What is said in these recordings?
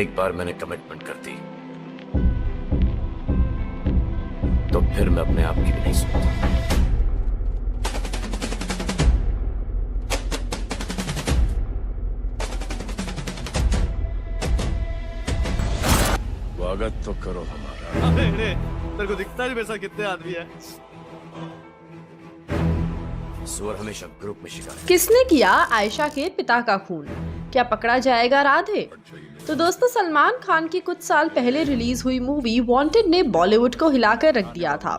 एक बार मैंने कमिटमेंट कर दी तो फिर मैं अपने आप की भी नहीं सुनता। स्वागत तो करो हमारा। तेरे को दिखता नहीं वैसा कितने आदमी है। सुअर हमेशा ग्रुप में शिकार है। किसने किया आयशा के पिता का खून? क्या पकड़ा जाएगा राधे? तो दोस्तों, सलमान खान की कुछ साल पहले रिलीज हुई मूवी वांटेड ने बॉलीवुड को हिलाकर रख दिया था।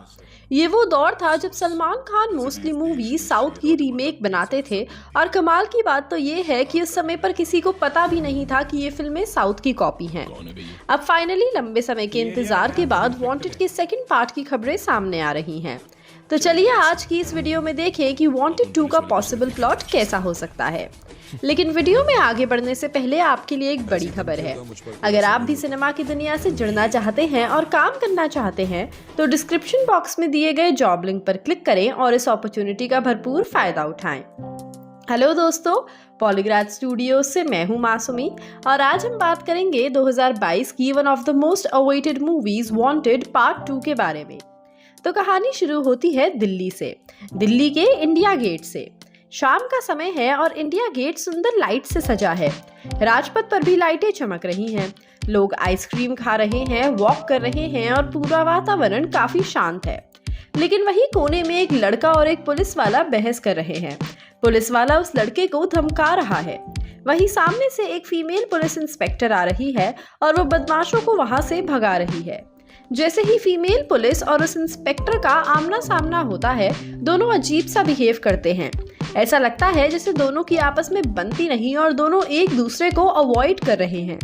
ये वो दौर था जब Salman Khan mostly movie south की रीमेक बनाते थे और कमाल की बात तो ये है कि उस समय पर किसी को पता भी नहीं था कि ये फिल्में साउथ की कॉपी हैं। अब फाइनली लंबे समय के इंतजार के बाद वांटेड के सेकंड पार्ट की खबरें सामने आ रही हैं। तो चलिए आज की इस वीडियो में देखें कि वांटेड 2 का पॉसिबल प्लॉट कैसा हो सकता है। लेकिन वीडियो में आगे बढ़ने से पहले आपके लिए एक बड़ी खबर है। अगर आप भी सिनेमा की दुनिया से जुड़ना चाहते हैं और काम करना चाहते हैं तो डिस्क्रिप्शन बॉक्स में दिए गए जॉब लिंक पर क्लिक करें और इस अपॉर्चुनिटी का भरपूर फायदा उठाएं। हेलो दोस्तों, पॉलीग्राफ स्टूडियो से मैं हूं मासूमी और आज हम बात करेंगे 2022 की one of the most awaited movies wanted part 2 के बारे में। तो कहानी शुरू होती है दिल्ली से, दिल्ली के इंडिया गेट से। शाम का समय है और इंडिया गेट सुंदर लाइट से सजा है। राजपथ पर भी लाइटें चमक रही हैं। लोग आइसक्रीम खा रहे हैं, वॉक कर रहे हैं और पूरा वातावरण काफी शांत है। लेकिन वहीं कोने में एक लड़का और एक पुलिस वाला बहस कर रहे हैं। पुलिस वाला उस लड़के को धमका रहा है। वहीं सामने से एक फीमेल पुलिस इंस्पेक्टर आ रही है और वो बदमाशों को वहां से भगा रही है। जैसे ही फीमेल पुलिस और उस इंस्पेक्टर का आमना सामना होता है, दोनों अजीब सा बिहेव करते हैं। ऐसा लगता है जैसे दोनों की आपस में बनती नहीं और दोनों एक दूसरे को अवॉइड कर रहे हैं।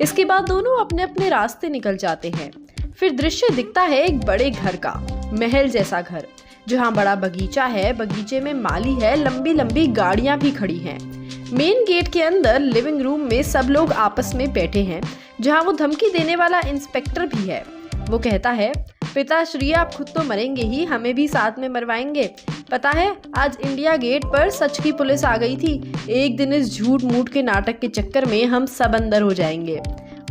इसके बाद दोनों अपने अपने रास्ते निकल जाते हैं। फिर दृश्य दिखता है एक बड़े घर का, महल जैसा घर, जहाँ बड़ा बगीचा है। बगीचे में माली है, लंबी लंबी गाड़ियां भी खड़ी हैं। मेन गेट के अंदर लिविंग रूम में सब लोग आपस में बैठे हैं, जहाँ वो धमकी देने वाला इंस्पेक्टर भी है। वो कहता है, पिताश्री आप खुद तो मरेंगे ही, हमें भी साथ में मरवाएंगे। पता है आज इंडिया गेट पर सच की पुलिस आ गई थी। एक दिन इस झूठ मूठ के नाटक के चक्कर में हम सब अंदर हो जाएंगे।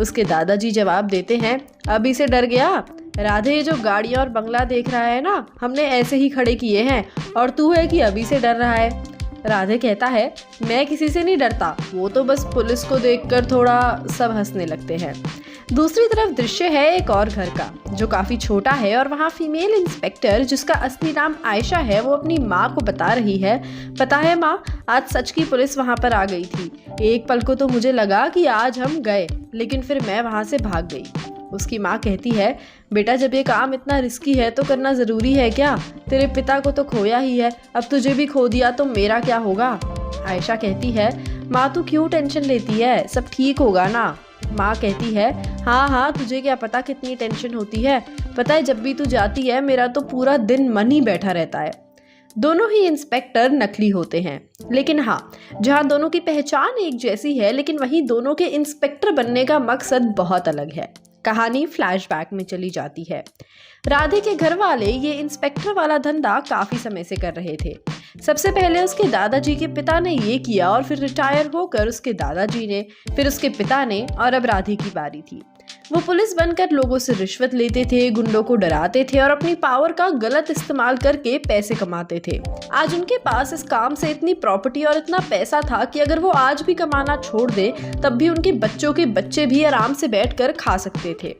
उसके दादाजी जवाब देते हैं, अभी से डर गया? राधे, जो गाड़ी और बंगला देख रहा है ना, हमने ऐसे ही खड़े किए हैं और तू है कि अभी से डर रहा है। राधे कहता है, मैं किसी से नहीं डरता, वो तो बस पुलिस को देखकर थोड़ा सब हंसने लगते हैं। दूसरी तरफ दृश्य है एक और घर का, जो काफी छोटा है और वहाँ फीमेल इंस्पेक्टर, जिसका असली नाम आयशा है, वो अपनी माँ को बता रही है, पता है माँ, आज सच की पुलिस वहाँ पर आ गई थी। एक पल को तो मुझे लगा कि आज हम गए, लेकिन फिर मैं वहाँ से भाग गई। उसकी माँ कहती है, बेटा जब ये काम इतना रिस्की है तो करना जरूरी है क्या? तेरे पिता को तो खोया ही है, अब तुझे भी खो दिया तो मेरा क्या होगा? आयशा कहती है, माँ तू क्यों टेंशन लेती है, सब ठीक होगा ना? माँ कहती है, हाँ हाँ, तुझे क्या पता कितनी टेंशन होती है। पता है जब भी तू जाती है मेरा तो पूरा दिन मन ही बैठा रहता है। दोनों ही इंस्पेक्टर नकली होते हैं, लेकिन हाँ, जहाँ दोनों की पहचान एक जैसी है, लेकिन वहीं दोनों के इंस्पेक्टर बनने का मकसद बहुत अलग है। कहानी फ्लैशबैक में चली जाती है। राधे के घर वाले ये इंस्पेक्टर वाला धंधा काफी समय से कर रहे थे। सबसे पहले उसके दादाजी के पिता ने ये किया और फिर रिटायर होकर उसके दादाजी ने, फिर उसके पिता ने, और अब राधे की बारी थी। वो पुलिस बनकर लोगों से रिश्वत लेते थे, गुंडों को डराते थे और अपनी पावर का गलत इस्तेमाल करके पैसे कमाते थे। आज उनके पास इस काम से इतनी प्रॉपर्टी और इतना पैसा था कि अगर वो आज भी कमाना छोड़ दे तब भी उनके बच्चों के बच्चे भी आराम से बैठकर खा सकते थे।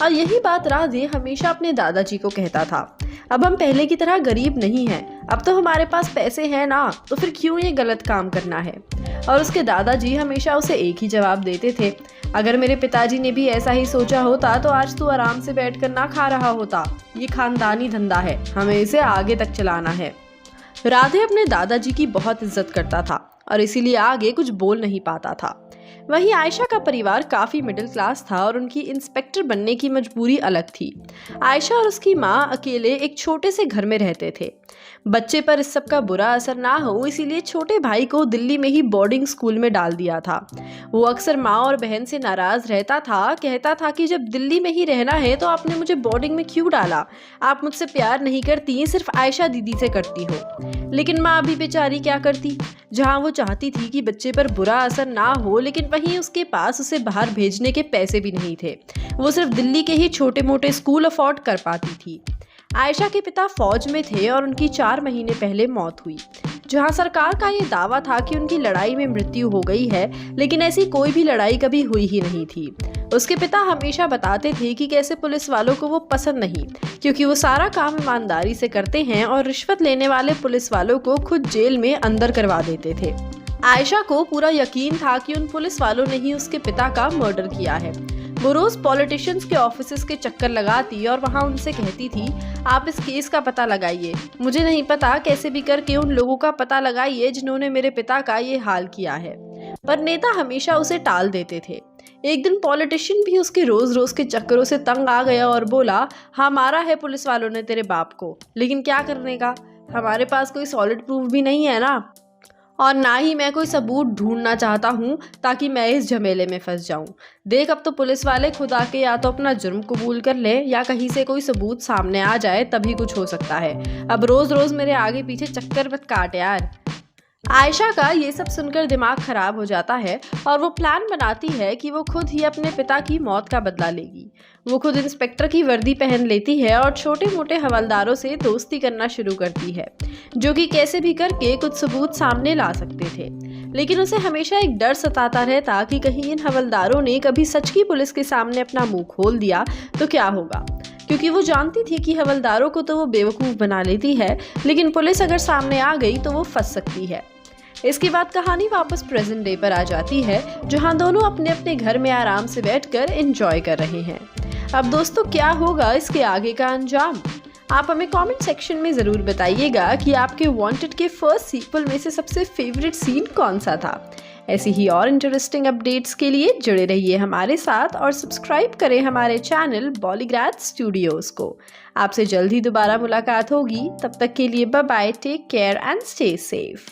और यही बात राधे हमेशा अपने दादाजी को कहता था, अब हम पहले की तरह गरीब नहीं हैं, अब तो हमारे पास पैसे हैं ना, तो फिर क्यों ये गलत काम करना है? और उसके दादाजी हमेशा उसे एक ही जवाब देते थे, अगर मेरे पिताजी ने भी ऐसा ही सोचा होता तो आज तू आराम से बैठकर ना खा रहा होता। ये खानदानी धंधा है, हमें इसे आगे तक चलाना है। राधे अपने दादाजी की बहुत इज्जत करता था और इसीलिए आगे कुछ बोल नहीं पाता था। वहीं आयशा का परिवार काफी मिडिल क्लास था और उनकी इंस्पेक्टर बनने की मजबूरी अलग थी। आयशा और उसकी माँ अकेले एक छोटे से घर में रहते थे। बच्चे पर इस सब का बुरा असर ना हो इसीलिए छोटे भाई को दिल्ली में ही बोर्डिंग स्कूल में डाल दिया था। वो अक्सर माँ और बहन से नाराज रहता था, कहता था कि जब दिल्ली में ही रहना है तो आपने मुझे बोर्डिंग में क्यों डाला, आप मुझसे प्यार नहीं करती, सिर्फ आयशा दीदी से करती हो। लेकिन माँ भी बेचारी क्या करती, जहाँ वो चाहती थी कि बच्चे पर बुरा असर ना हो लेकिन वहीं उसके पास उसे बाहर भेजने के पैसे भी नहीं थे। वो सिर्फ दिल्ली के ही छोटे मोटे स्कूल अफोर्ड कर पाती थी। आयशा के पिता फौज में थे और उनकी 4 महीने पहले मौत हुई। जहां सरकार का ये दावा था कि उनकी लड़ाई में मृत्यु हो गई है, लेकिन ऐसी कोई भी लड़ाई कभी हुई ही नहीं थी। उसके पिता हमेशा बताते थे कि कैसे पुलिस वालों को वो पसंद नहीं, क्योंकि वो सारा काम ईमानदारी से करते हैं और रिश्वत लेने वाले पुलिस वालों को खुद जेल में अंदर करवा देते थे। आयशा को पूरा यकीन था कि उन पुलिस वालों ने ही उसके पिता का मर्डर किया है। वो रोज पॉलिटिशियंस के ऑफिसेस के चक्कर लगाती और वहाँ उनसे कहती थी, आप इस केस का पता लगाइए, मुझे नहीं पता, कैसे भी करके उन लोगों का पता लगाइए जिन्होंने मेरे पिता का ये हाल किया है। पर नेता हमेशा उसे टाल देते थे। एक दिन पॉलिटिशियन भी उसके रोज रोज के चक्करों से तंग आ गया और बोला, हाँ मारा है पुलिस वालों ने तेरे बाप को, लेकिन क्या करने का, हमारे पास कोई सॉलिड प्रूफ भी नहीं है ना, और ना ही मैं कोई सबूत ढूंढना चाहता हूँ ताकि मैं इस झमेले में फंस जाऊँ। देख अब तो पुलिस वाले खुद आके या तो अपना जुर्म कबूल कर ले या कहीं से कोई सबूत सामने आ जाए, तभी कुछ हो सकता है। अब रोज रोज मेरे आगे पीछे चक्कर मत काट यार। आयशा का ये सब सुनकर दिमाग खराब हो जाता है और वो प्लान बनाती है कि वो खुद ही अपने पिता की मौत का बदला लेगी। वो खुद इंस्पेक्टर की वर्दी पहन लेती है और छोटे मोटे हवलदारों से दोस्ती करना शुरू करती है, जो कि कैसे भी करके कुछ सबूत सामने ला सकते थे। लेकिन उसे हमेशा एक डर सताता रहता कि कहीं इन हवलदारों ने कभी सच की पुलिस के सामने अपना मुंह खोल दिया तो क्या होगा, क्योंकि वो जानती थी कि हवलदारों को तो वो बेवकूफ़ बना लेती है, लेकिन पुलिस अगर सामने आ गई तो वो फंस सकती है। इसके बाद कहानी वापस प्रेजेंट डे पर आ जाती है, जहां दोनों अपने अपने घर में आराम से बैठकर एंजॉय कर रहे हैं। अब दोस्तों क्या होगा इसके आगे का अंजाम, आप हमें कमेंट सेक्शन में ज़रूर बताइएगा कि आपके वांटेड के फर्स्ट सीक्वल में से सबसे फेवरेट सीन कौन सा था। ऐसी ही और इंटरेस्टिंग अपडेट्स के लिए जुड़े रहिए हमारे साथ और सब्सक्राइब करें हमारे चैनल बॉलीग्राड स्टूडियोज़ को। आपसे जल्द ही दोबारा मुलाकात होगी, तब तक के लिए bye bye, take care and stay safe.